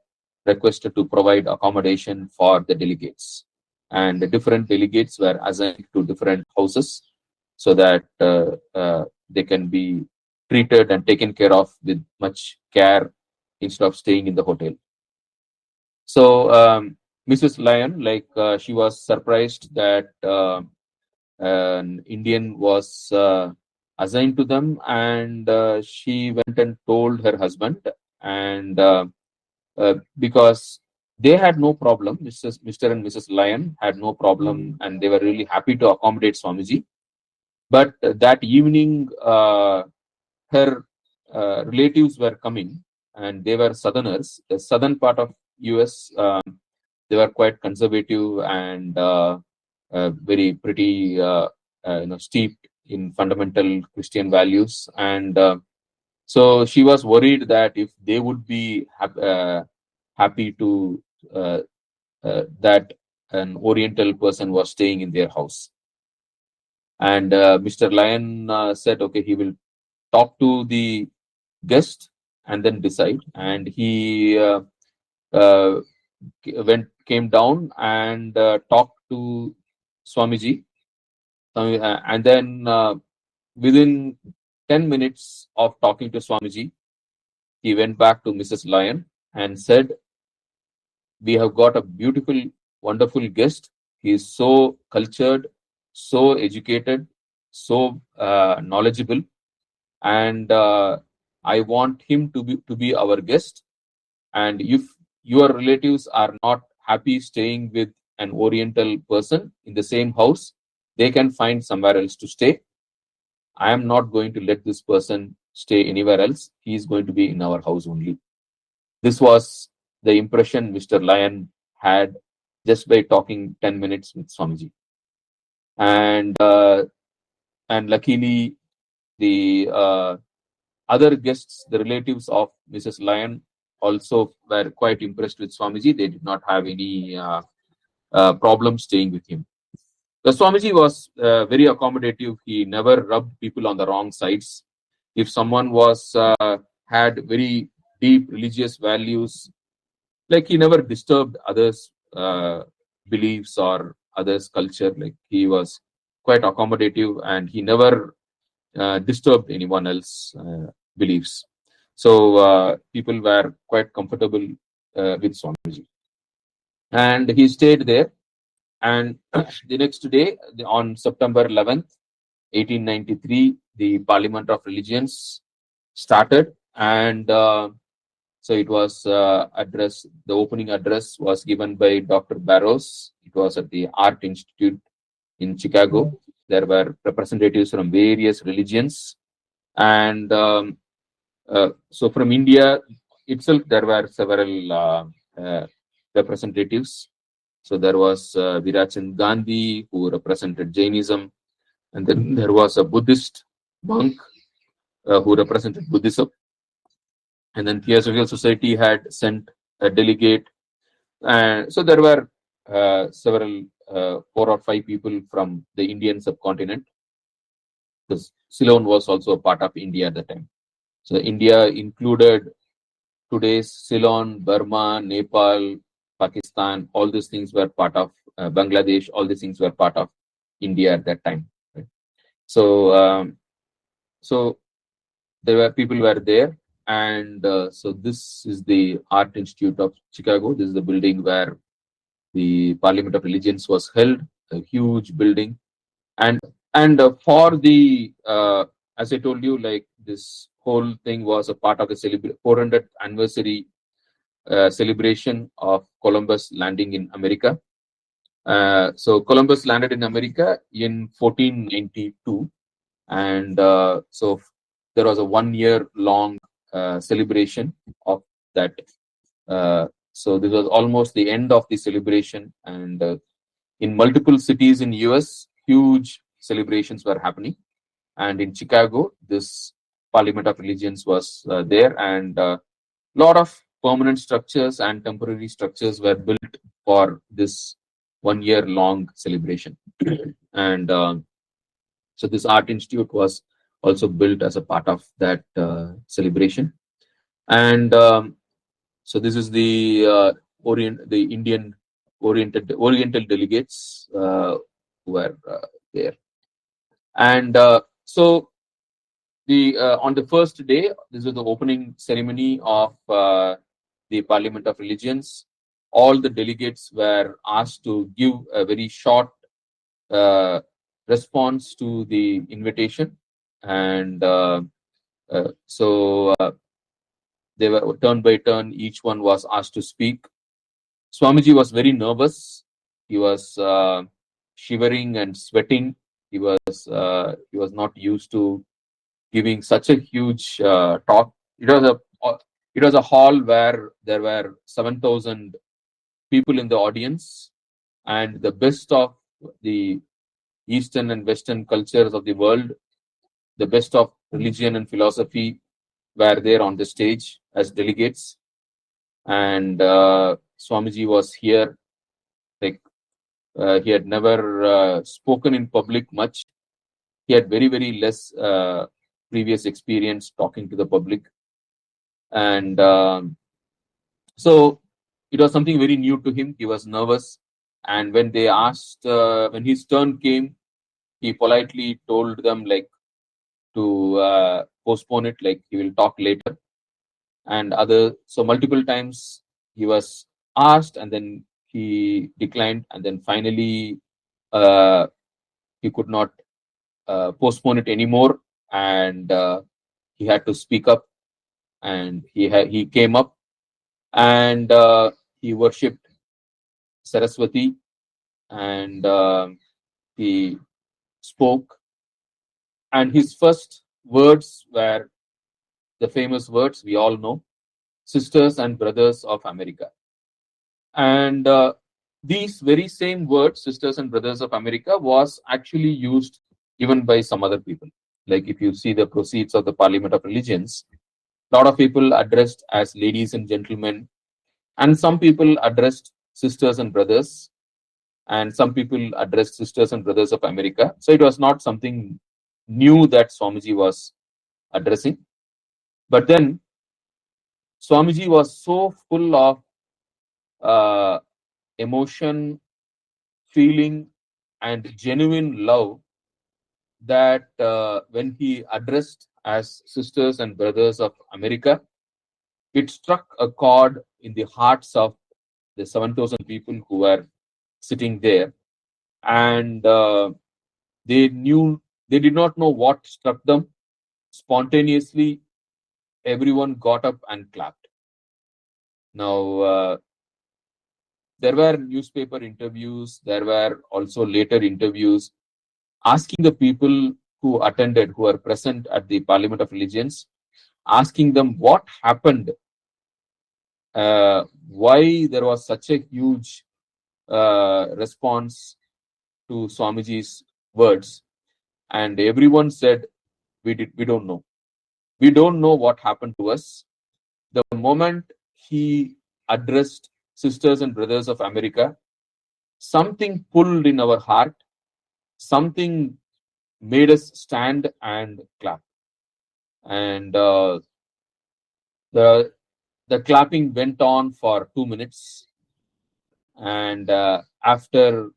requested to provide accommodation for the delegates, and the different delegates were assigned to different houses, so that they can be treated and taken care of with much care, instead of staying in the hotel. So Mrs. Lyon, she was surprised that an Indian was assigned to them, and she went and told her husband. And because they had no problem, Mr. and Mrs. Lyon had no problem, and they were really happy to accommodate Swamiji. But that evening, her relatives were coming, and they were Southerners. The southern part of US, they were quite conservative and very pretty, steeped in fundamental Christian values. And so she was worried that if they would be happy to that an Oriental person was staying in their house. And Mr. Lyon said, okay, he will talk to the guest and then decide. And he uh, came down and talked to Swamiji. And then within 10 minutes of talking to Swamiji, he went back to Mrs. Lyon and said, we have got a beautiful, wonderful guest. He is so cultured, so educated, so knowledgeable, and I want him to be our guest. And if your relatives are not happy staying with an Oriental person in the same house, they can find somewhere else to stay. I am not going to let this person stay anywhere else. He is going to be in our house only. This was the impression Mr. Lyon had just by talking 10 minutes with Swamiji. And luckily, the other guests, the relatives of Mrs. Lyon, also were quite impressed with Swamiji. They did not have any problem staying with him. The Swamiji was very accommodative. He never rubbed people on the wrong sides. If someone was had very deep religious values, like he never disturbed others' beliefs or others' culture. Like he was quite accommodative, and he never disturbed anyone else' beliefs. So people were quite comfortable with Swamiji, and he stayed there. And the next day, on September 11th, 1893, the Parliament of Religions started, and so it was addressed. The opening address was given by Dr. Barrows. It was at the Art Institute in Chicago. There were representatives from various religions, and so from India itself, there were several representatives. So there was Virachand Gandhi, who represented Jainism, and then there was a Buddhist monk who represented Buddhism. And then Theosophical Society had sent a delegate. And so there were several, 4 or 5 people from the Indian subcontinent, because Ceylon was also a part of India at the time. So India included today's Ceylon, Burma, Nepal, Pakistan. All these things were part of Bangladesh. All these things were part of India at that time. Right? So, so there were people were there, and so this is the Art Institute of Chicago. This is the building where the Parliament of Religions was held. A huge building, and for the as I told you, like this whole thing was a part of the 400th anniversary celebration of Columbus landing in America. So Columbus landed in America in 1492, and so there was a 1 year long celebration of that. So this was almost the end of the celebration, and in multiple cities in US, huge celebrations were happening. And in Chicago, this Parliament of Religions was there, and a lot of permanent structures and temporary structures were built for this 1 year long celebration. And so this Art Institute was also built as a part of that celebration. And so this is the Indian Oriental delegates who were there. And so the on the first day, this was the opening ceremony of the Parliament of Religions. All the delegates were asked to give a very short response to the invitation, and so they were turn by turn. Each one was asked to speak. Swamiji was very nervous. He was shivering and sweating. He was not used to giving such a huge talk. It was a hall where there were 7,000 people in the audience, and the best of the Eastern and Western cultures of the world, the best of religion and philosophy were there on the stage as delegates. And Swamiji was here. Like he had never spoken in public much. He had very less previous experience talking to the public, and so it was something very new to him. He was nervous, and when they asked, when his turn came, he politely told them like to postpone it, like he will talk later. And so multiple times he was asked, and then he declined, and then finally uh, he could not postpone it anymore, and he had to speak up, and he came up, and he worshipped Saraswati, and he spoke, and his first words were the famous words we all know: sisters and brothers of America. And these very same words, sisters and brothers of America, was actually used even by some other people. Like if you see the proceeds of the Parliament of Religions, a lot of people addressed as ladies and gentlemen, and some people addressed sisters and brothers, and some people addressed sisters and brothers of America. So it was not something new that Swamiji was addressing. But then Swamiji was so full of emotion, feeling, and genuine love that when he addressed as sisters and brothers of America, it struck a chord in the hearts of the 7,000 people who were sitting there. And they did not know what struck them. Spontaneously, everyone got up and clapped. Now, there were newspaper interviews, there were also later interviews asking the people who attended, who were present at the Parliament of Religions, asking them what happened, why there was such a huge response to Swamiji's words. And everyone said, we don't know. We don't know what happened to us. The moment he addressed sisters and brothers of America, something pulled in our heart, something made us stand and clap. And the clapping went on for 2 minutes. And after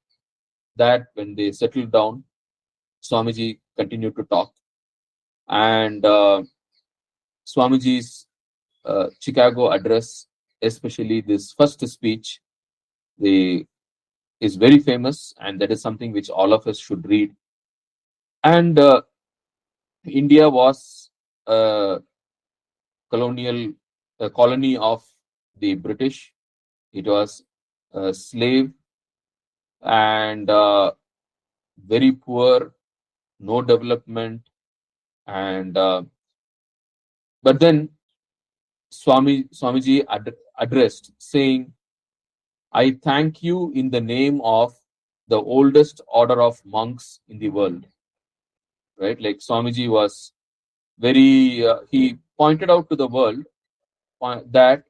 that, when they settled down, Swamiji continued to talk. And Swamiji's Chicago address, especially this first speech, is very famous, and that is something which all of us should read. And India was a colony of the British. It was a slave and very poor, no development. And but then Swamiji addressed, saying, I thank you in the name of the oldest order of monks in the world. Right? Like Swamiji was he pointed out to the world that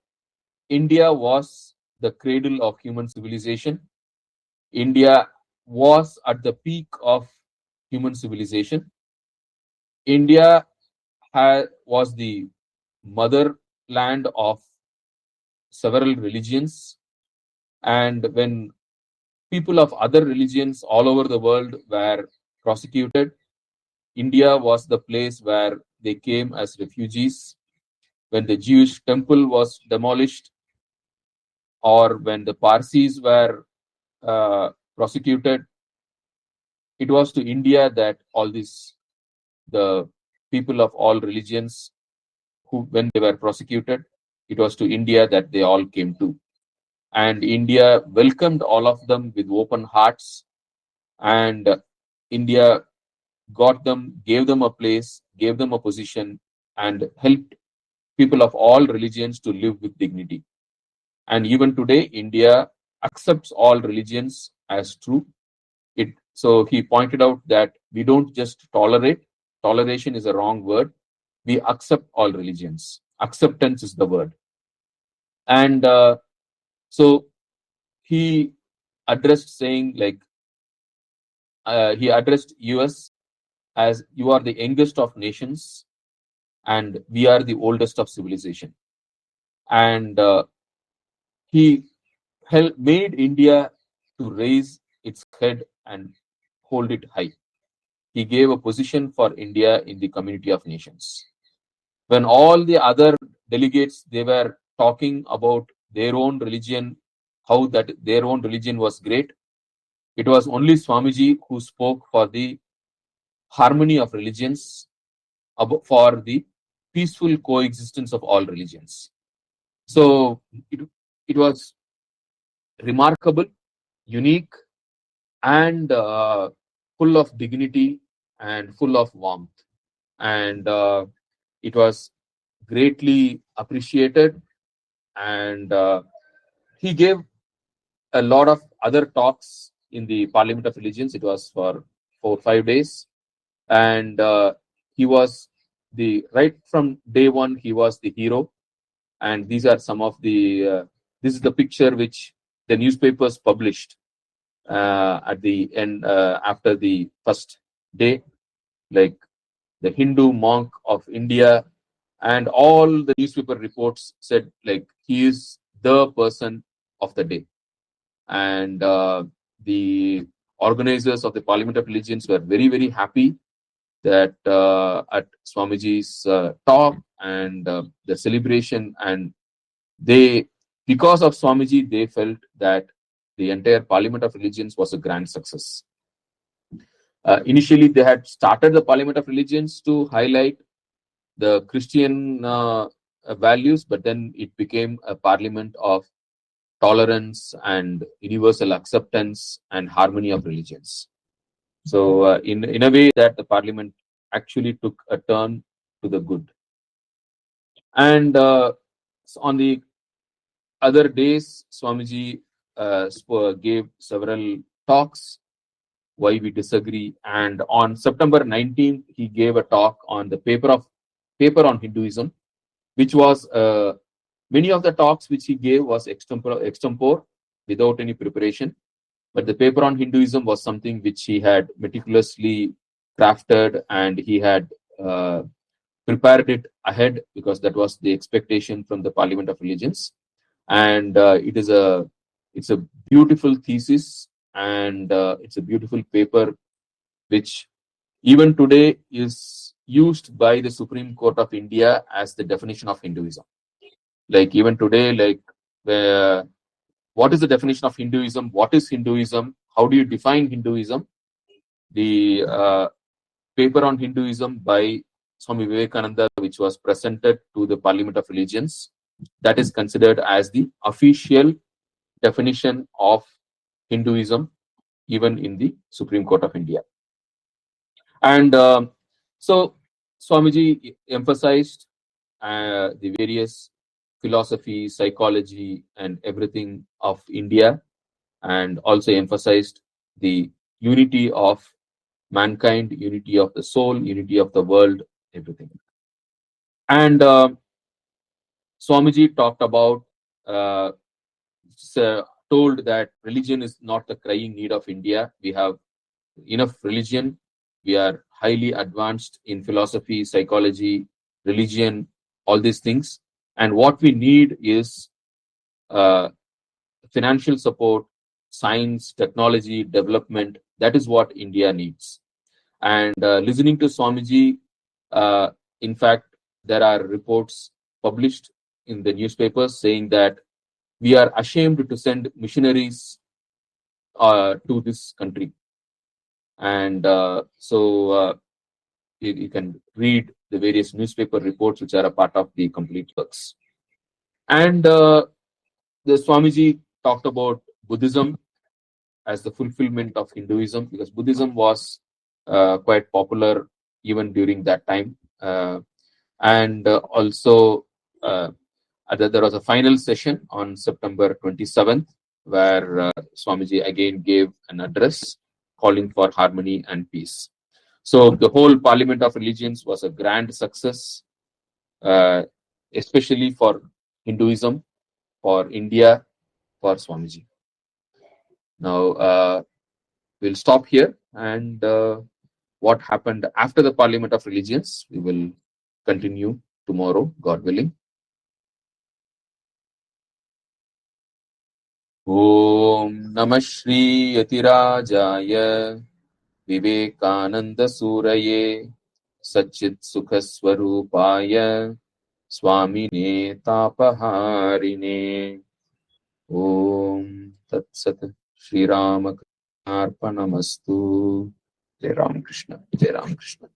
India was the cradle of human civilization. India was at the peak of human civilization. India was the motherland of several religions. And when people of other religions all over the world were prosecuted, India was the place where they came as refugees. When the Jewish temple was demolished, or when the Parsis were prosecuted, it was to India that the people of all religions, when they were prosecuted, it was to India that they all came to. And India welcomed all of them with open hearts, and India gave them a place, gave them a position, and helped people of all religions to live with dignity. And even today, India accepts all religions as true. So he pointed out that we don't just tolerate. Toleration is a wrong word. We accept all religions. Acceptance is the word. And so he addressed saying like he addressed US as you are the youngest of nations and we are the oldest of civilization. And he made India to raise its head and hold it high. He gave a position for India in the community of nations. When all the other delegates, they were talking about their own religion, how that their own religion was great, it was only Swamiji who spoke for the harmony of religions, for the peaceful coexistence of all religions. So it was remarkable, unique, and full of dignity and full of warmth. And it was greatly appreciated. And he gave a lot of other talks in the Parliament of Religions. It was for 4 or 5 days. And he was right from day one, he was the hero. And these are some of the, this is the picture which the newspapers published at the end, after the first day, like the Hindu monk of India, and all the newspaper reports said like he is the person of the day. And the organizers of the Parliament of Religions were very, very happy that at Swamiji's talk and the celebration, and because of Swamiji, they felt that the entire Parliament of Religions was a grand success. Initially, they had started the Parliament of Religions to highlight the Christian values, but then it became a parliament of tolerance and universal acceptance and harmony of religions. So in a way that the parliament actually took a turn to the good. And on the other days, Swamiji gave several talks, why we disagree. And on September 19th, he gave a talk on the paper on Hinduism, which was many of the talks which he gave was extempore without any preparation. But the paper on Hinduism was something which he had meticulously crafted, and he had prepared it ahead because that was the expectation from the Parliament of Religions. And it's a beautiful thesis, and it's a beautiful paper which even today is used by the Supreme Court of India as the definition of Hinduism. Like even today, like what is the definition of Hinduism? What is Hinduism? How do you define Hinduism? The paper on Hinduism by Swami Vivekananda, which was presented to the Parliament of Religions, that is considered as the official definition of Hinduism, even in the Supreme Court of India. And so Swamiji emphasized the various philosophy, psychology, and everything of India, and also emphasized the unity of mankind, unity of the soul, unity of the world, everything. And Swamiji talked about, told that religion is not the crying need of India. We have enough religion. We are highly advanced in philosophy, psychology, religion, all these things. And what we need is financial support, science, technology, development. That is what India needs. And listening to Swamiji, in fact, there are reports published in the newspapers saying that we are ashamed to send missionaries to this country. And so you can read the various newspaper reports which are a part of the complete works. And the Swamiji talked about Buddhism as the fulfillment of Hinduism, because Buddhism was quite popular even during that time. And also there was a final session on September 27th, where Swamiji again gave an address calling for harmony and peace. So the whole Parliament of Religions was a grand success, uh, especially for Hinduism, for India, for Swamiji. Now we'll stop here, and what happened after the Parliament of Religions, we will continue tomorrow, God willing. Om Namah Shri Yatirajaya Vivekananda Suraye Satchit Sukhaswarupaya Swami Tapaharine. Om Tat Sat Shri Rama Arpanamastu. Jai Ram Krishna. Jai Ram Krishna.